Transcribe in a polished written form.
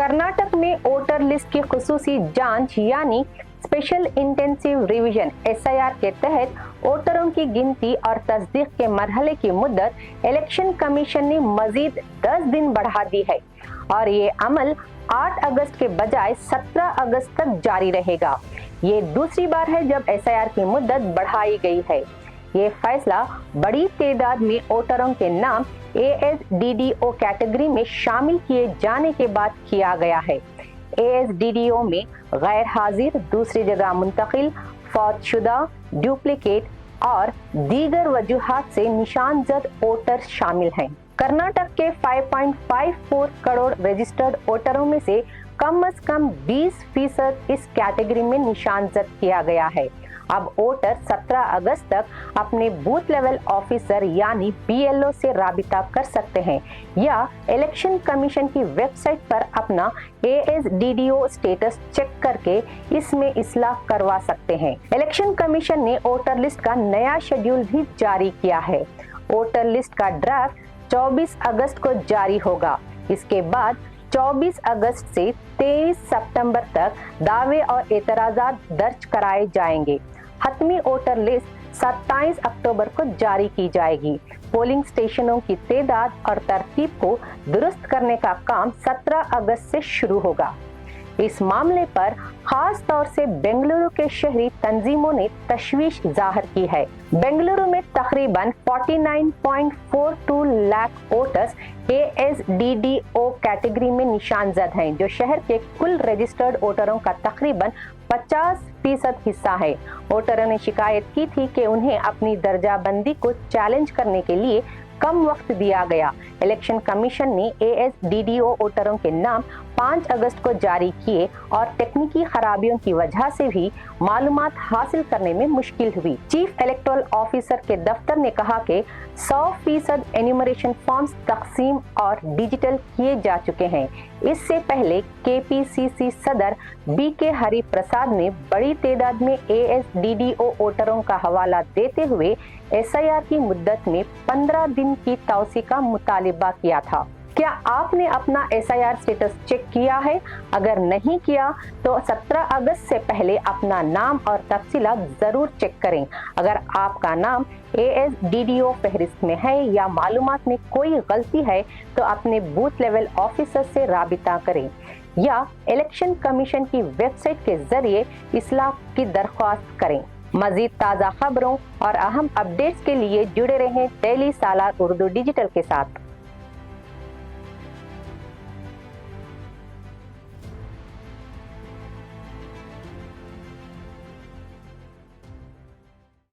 कर्नाटक में voter list की खुसूसी जांच यानी स्पेशल इंटेंसिव रिवीजन SIR के तहत वोटरों की गिनती और तस्दीक के मरहले की मुद्दत इलेक्शन कमीशन ने मजीद 10 दिन बढ़ा दी है और ये अमल 8 अगस्त के बजाय 17 अगस्त तक जारी रहेगा। ये दूसरी बार है जब SIR की मुद्दत बढ़ाई गई है। ये फैसला बड़ी तादाद में वोटरों के नाम ASDDO कैटेगरी में शामिल किए जाने के बाद किया गया है। ASDDO में गैर हाजिर, दूसरी जगह मुंतकिल, फौतशुदा, डुप्लीकेट और दीगर वजूहात से निशानजद वोटर शामिल हैं। कर्नाटक के 5.54 करोड़ रजिस्टर्ड वोटरों में से कम 20% इस कैटेगरी में निशानजद किया गया है। अब वोटर 17 अगस्त तक अपने बूथ लेवल ऑफिसर यानी BLO से राबिता कर सकते हैं या इलेक्शन कमीशन की वेबसाइट पर अपना ASDDO स्टेटस चेक करके इसमें इस्लाह करवा सकते हैं। इलेक्शन कमीशन ने वोटर लिस्ट का नया शेड्यूल भी जारी किया है। वोटर लिस्ट का ड्राफ्ट 24 अगस्त को जारी होगा। इसके बाद 24 अगस्त से 23 सितंबर तक दावे और एतराज़ात दर्ज कराए जाएंगे। हतमी वोटर लिस्ट 27 अक्टूबर को जारी की जाएगी। पोलिंग स्टेशनों की तादाद और तरतीब को दुरुस्त करने का काम 17 अगस्त से शुरू होगा। इस मामले पर खास तौर से बेंगलुरु के शहरी तंजीमों ने तशवीश जाहिर की है। बेंगलुरु में तकरीबन 49.42 लाख वोटर्स ASDDO कैटेगरी में निशानजद हैं, जो शहर के कुल रजिस्टर्ड वोटरों का तकरीबन 50% हिस्सा है। वोटरों ने शिकायत की थी कि उन्हें अपनी दर्जाबंदी को चैलेंज करने के लिए कम वक्त दिया गया। इलेक्शन कमीशन ने ASDDO वोटरों के नाम 5 अगस्त को जारी किए और तकनीकी खराबियों की वजह से भी मालूमात हासिल करने में मुश्किल हुई। चीफ इलेक्टोरल ऑफिसर के दफ्तर ने कहा कि 100% एन्यूमरेशन फॉर्म्स तकसीम और डिजिटल किए जा चुके हैं। इससे पहले KPCC सदर BK हरि प्रसाद ने बड़ी तादाद में ASDDO वोटरों का हवाला देते हुए SIR की मुद्दत में 15 दिन की तौसी का मुतालिबा किया था। क्या आपने अपना SIR स्टेटस चेक किया है? अगर नहीं किया तो 17 अगस्त से पहले अपना नाम और तफसीलात जरूर चेक करें। अगर आपका नाम ASDDO फहरिस्त में है या मालूमात में कोई गलती है तो अपने बूथ लेवल ऑफिसर से राबिता करें या इलेक्शन कमीशन की वेबसाइट के जरिए इस्लाह की दरख्वास्त करें। मजीद ताज़ा खबरों और अहम अपडेट्स के लिए जुड़े रहें डेली सालार उर्दू डिजिटल के साथ।